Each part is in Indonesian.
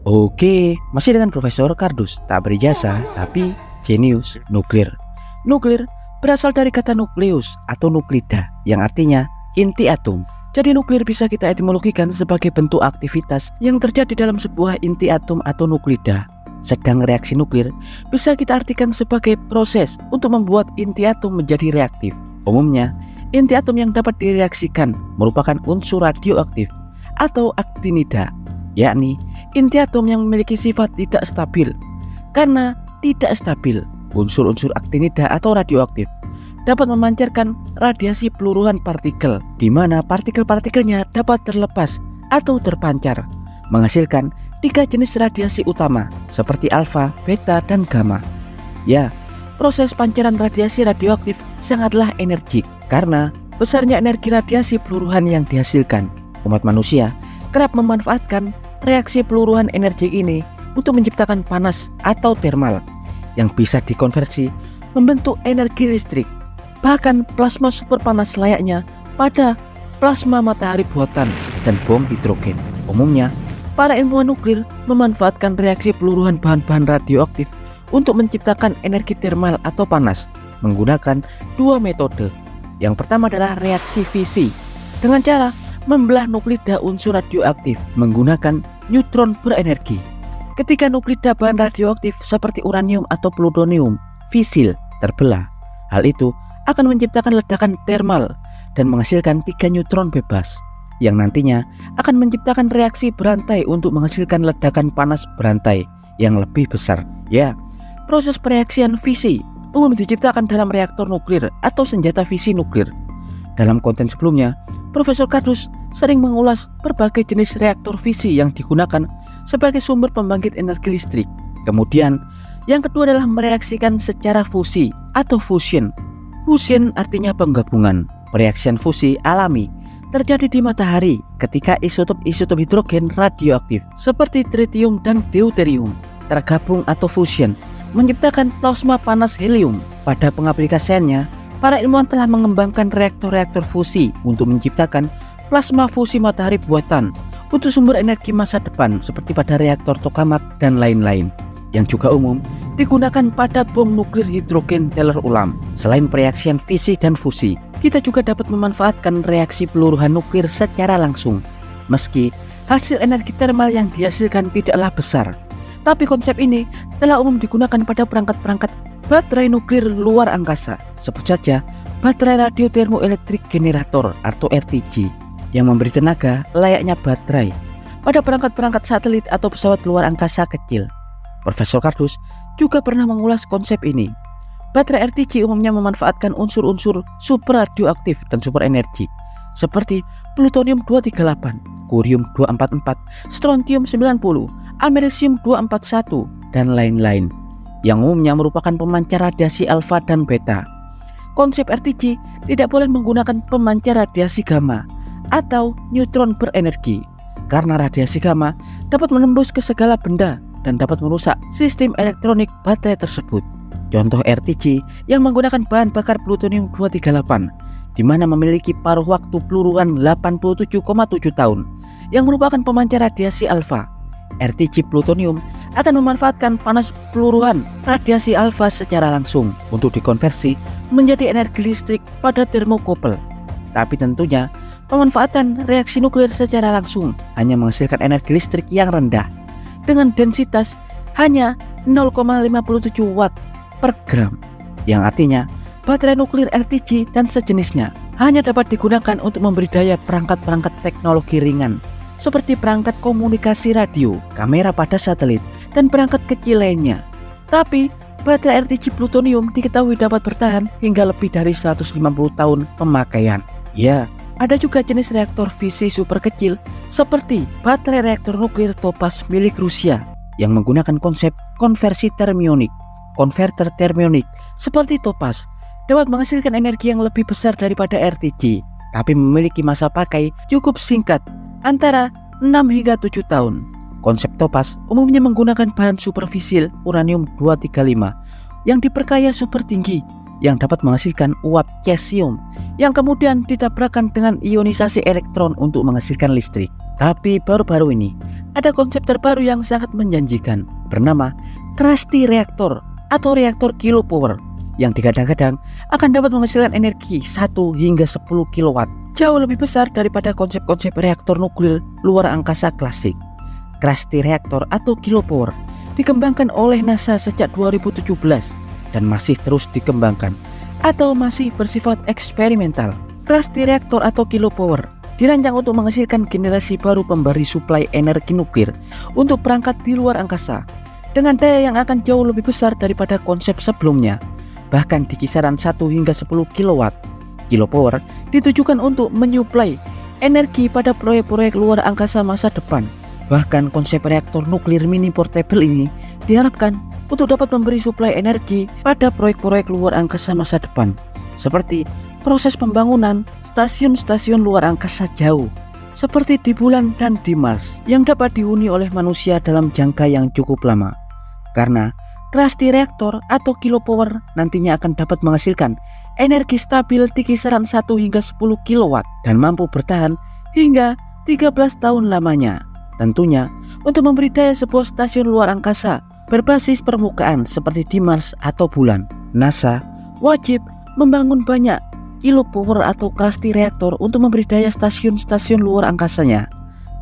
Oke, masih dengan Profesor Kardus, tak berijazah tapi jenius nuklir. Nuklir berasal dari kata nukleus atau nuklida yang artinya inti atom. Jadi nuklir bisa kita etimologikan sebagai bentuk aktivitas yang terjadi dalam sebuah inti atom atau nuklida. Sedang reaksi nuklir bisa kita artikan sebagai proses untuk membuat inti atom menjadi reaktif. Umumnya, inti atom yang dapat direaksikan merupakan unsur radioaktif atau aktinida, yakni inti atom yang memiliki sifat tidak stabil. Karena tidak stabil, unsur-unsur aktinida atau radioaktif dapat memancarkan radiasi peluruhan partikel, di mana partikel-partikelnya dapat terlepas atau terpancar, menghasilkan 3 jenis radiasi utama seperti alfa, beta, dan gamma. Ya, proses pancaran radiasi radioaktif sangatlah energik karena besarnya energi radiasi peluruhan yang dihasilkan. Umat manusia kerap memanfaatkan reaksi peluruhan energik ini untuk menciptakan panas atau termal yang bisa dikonversi membentuk energi listrik. Bahkan plasma super panas layaknya pada plasma matahari buatan dan bom hidrogen. Umumnya, para ilmuwan nuklir memanfaatkan reaksi peluruhan bahan-bahan radioaktif untuk menciptakan energi termal atau panas menggunakan 2 metode. Yang pertama adalah reaksi fisi dengan cara membelah nuklida unsur radioaktif menggunakan neutron berenergi. Ketika nuklida bahan radioaktif seperti uranium atau plutonium fisil terbelah, hal itu akan menciptakan ledakan termal dan menghasilkan 3 neutron bebas yang nantinya akan menciptakan reaksi berantai untuk menghasilkan ledakan panas berantai yang lebih besar. Ya, proses pereaksian fisi umum diciptakan dalam reaktor nuklir atau senjata fisi nuklir. Dalam konten sebelumnya, Profesor Kardus sering mengulas berbagai jenis reaktor fisi yang digunakan sebagai sumber pembangkit energi listrik. Kemudian, yang kedua adalah mereaksikan secara fusi atau fusion. Fusion artinya penggabungan. Pereaksian fusi alami terjadi di matahari ketika isotop-isotop hidrogen radioaktif seperti tritium dan deuterium tergabung atau fusion menciptakan plasma panas helium. Pada pengaplikasiannya, para ilmuwan telah mengembangkan reaktor-reaktor fusi untuk menciptakan plasma fusi matahari buatan untuk sumber energi masa depan seperti pada reaktor tokamak dan lain-lain, yang juga umum digunakan pada bom nuklir hidrogen teler ulam. Selain pereaksian fisi dan fusi, kita juga dapat memanfaatkan reaksi peluruhan nuklir secara langsung. Meski hasil energi termal yang dihasilkan tidaklah besar, tapi konsep ini telah umum digunakan pada perangkat-perangkat baterai nuklir luar angkasa. Sebut saja baterai radio termoelektrik generator atau RTG yang memberi tenaga layaknya baterai pada perangkat-perangkat satelit atau pesawat luar angkasa kecil. Profesor Kardus juga pernah mengulas konsep ini. Baterai RTG umumnya memanfaatkan unsur-unsur super radioaktif dan super energi seperti plutonium 238, curium 244, strontium 90, americium 241, dan lain-lain, yang umumnya merupakan pemancar radiasi alfa dan beta. Konsep RTG tidak boleh menggunakan pemancar radiasi gamma atau neutron berenergi karena radiasi gamma dapat menembus ke segala benda dan dapat merusak sistem elektronik baterai tersebut. Contoh RTG yang menggunakan bahan bakar plutonium 238 di mana memiliki paruh waktu peluruhan 87,7 tahun yang merupakan pemancar radiasi alfa. RTG plutonium akan memanfaatkan panas peluruhan radiasi alfa secara langsung untuk dikonversi menjadi energi listrik pada termokouple. Tapi tentunya pemanfaatan reaksi nuklir secara langsung hanya menghasilkan energi listrik yang rendah dengan densitas hanya 0,57 watt per gram, yang artinya baterai nuklir RTG dan sejenisnya hanya dapat digunakan untuk memberi daya perangkat-perangkat teknologi ringan seperti perangkat komunikasi radio, kamera pada satelit, dan perangkat kecil lainnya. Tapi baterai RTG plutonium diketahui dapat bertahan hingga lebih dari 150 tahun pemakaian. Ya, ada juga jenis reaktor fisi super kecil seperti baterai reaktor nuklir Topaz milik Rusia yang menggunakan konsep konversi termionik. Konverter termionik seperti Topaz dapat menghasilkan energi yang lebih besar daripada RTG, tapi memiliki masa pakai cukup singkat, antara 6 hingga 7 tahun. Konsep Topaz umumnya menggunakan bahan superfisil uranium 235 yang diperkaya super tinggi yang dapat menghasilkan uap cesium yang kemudian ditabrakkan dengan ionisasi elektron untuk menghasilkan listrik. Tapi baru-baru ini ada konsep terbaru yang sangat menjanjikan bernama Krusty Reactor atau reaktor kilopower yang digadang-gadang akan dapat menghasilkan energi 1 hingga 10 kilowatt, jauh lebih besar daripada konsep-konsep reaktor nuklir luar angkasa klasik. Krusty Reactor atau kilopower dikembangkan oleh NASA sejak 2017 dan masih terus dikembangkan atau masih bersifat eksperimental. Krusty Reactor atau kilopower dirancang untuk menghasilkan generasi baru pemberi suplai energi nuklir untuk perangkat di luar angkasa dengan daya yang akan jauh lebih besar daripada konsep sebelumnya, bahkan di kisaran 1 hingga 10 kilowatt. Kilopower ditujukan untuk menyuplai energi pada proyek-proyek luar angkasa masa depan. Bahkan konsep reaktor nuklir mini portable ini diharapkan untuk dapat memberi suplai energi pada proyek-proyek luar angkasa masa depan, seperti proses pembangunan stasiun-stasiun luar angkasa jauh seperti di bulan dan di Mars yang dapat dihuni oleh manusia dalam jangka yang cukup lama. Karena Krusty Reactor atau kilopower nantinya akan dapat menghasilkan energi stabil di kisaran 1 hingga 10 kilowatt dan mampu bertahan hingga 13 tahun lamanya. Tentunya untuk memberi daya sebuah stasiun luar angkasa berbasis permukaan seperti di Mars atau bulan. NASA wajib membangun banyak kilopower atau Krusty Reactor untuk memberi daya stasiun-stasiun luar angkasanya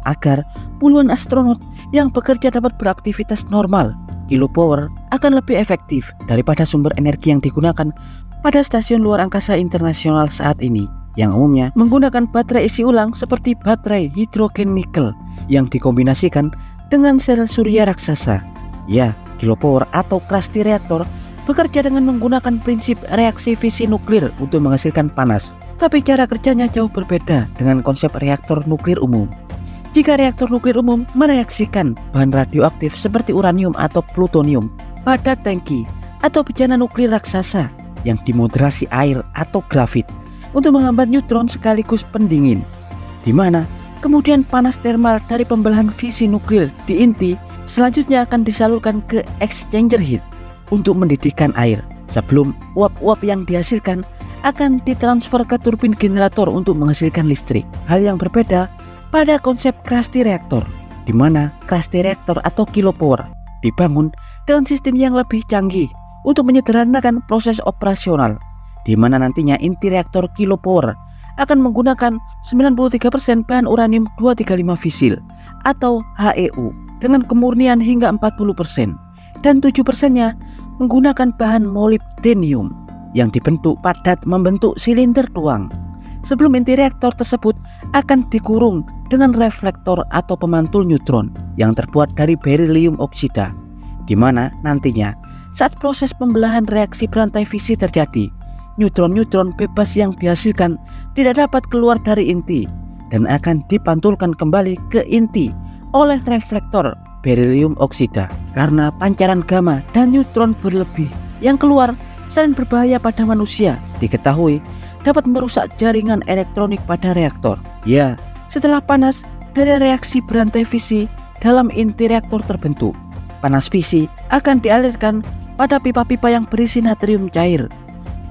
agar puluhan astronot yang bekerja dapat beraktivitas normal. Kilopower akan lebih efektif daripada sumber energi yang digunakan pada stasiun luar angkasa internasional saat ini, yang umumnya menggunakan baterai isi ulang seperti baterai hidrogen nikel yang dikombinasikan dengan sel surya raksasa. Ya, kilopower atau Krusty Reactor bekerja dengan menggunakan prinsip reaksi fisi nuklir untuk menghasilkan panas, tapi cara kerjanya jauh berbeda dengan konsep reaktor nuklir umum. Jika reaktor nuklir umum mereaksikan bahan radioaktif seperti uranium atau plutonium pada tangki atau bejana nuklir raksasa yang dimoderasi air atau grafit untuk menghambat neutron sekaligus pendingin, di mana kemudian panas termal dari pembelahan fisi nuklir di inti selanjutnya akan disalurkan ke exchanger heat untuk mendidihkan air sebelum uap-uap yang dihasilkan akan ditransfer ke turbin generator untuk menghasilkan listrik. Hal yang berbeda pada konsep Krusty Reactor, di mana Krusty Reactor atau kilopower dibangun dengan sistem yang lebih canggih untuk menyederhanakan proses operasional, di mana nantinya inti reaktor kilopower akan menggunakan 93% bahan uranium 235 fisil atau HEU dengan kemurnian hingga 40% dan 7%-nya menggunakan bahan molybdenium yang dibentuk padat membentuk silinder tuang. Sebelum inti reaktor tersebut akan dikurung dengan reflektor atau pemantul neutron yang terbuat dari beryllium oksida, di mana nantinya saat proses pembelahan reaksi berantai fisi terjadi, neutron-neutron bebas yang dihasilkan tidak dapat keluar dari inti dan akan dipantulkan kembali ke inti oleh reflektor beryllium oksida. Karena pancaran gamma dan neutron berlebih yang keluar selain berbahaya pada manusia, diketahui dapat merusak jaringan elektronik pada reaktor. Ya, setelah panas dari reaksi berantai fisi dalam inti reaktor terbentuk, panas fisi akan dialirkan pada pipa-pipa yang berisi natrium cair.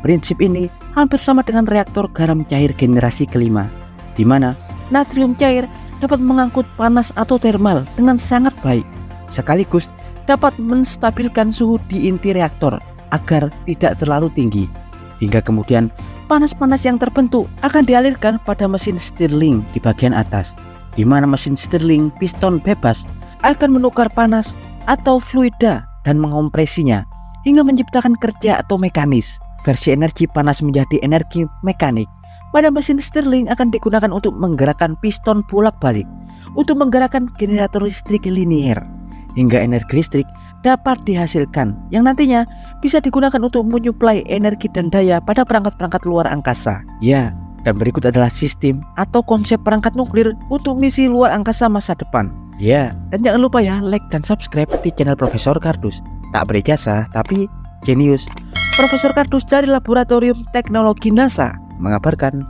Prinsip ini hampir sama dengan reaktor garam cair generasi kelima, di mana natrium cair dapat mengangkut panas atau termal dengan sangat baik, sekaligus dapat menstabilkan suhu di inti reaktor agar tidak terlalu tinggi, hingga kemudian panas-panas yang terbentuk akan dialirkan pada mesin Stirling di bagian atas, di mana mesin Stirling piston bebas akan menukar panas atau fluida dan mengompresinya hingga menciptakan kerja atau mekanis. Versi energi panas menjadi energi mekanik pada mesin Stirling akan digunakan untuk menggerakkan piston bolak-balik untuk menggerakkan generator listrik linier, hingga energi listrik dapat dihasilkan yang nantinya bisa digunakan untuk menyuplai energi dan daya pada perangkat-perangkat luar angkasa. Ya, dan berikut adalah sistem atau konsep perangkat nuklir untuk misi luar angkasa masa depan. Ya, dan jangan lupa ya like dan subscribe di channel Profesor Kardus. Tak berijazah tapi jenius. Profesor Kardus dari Laboratorium Teknologi NASA mengabarkan.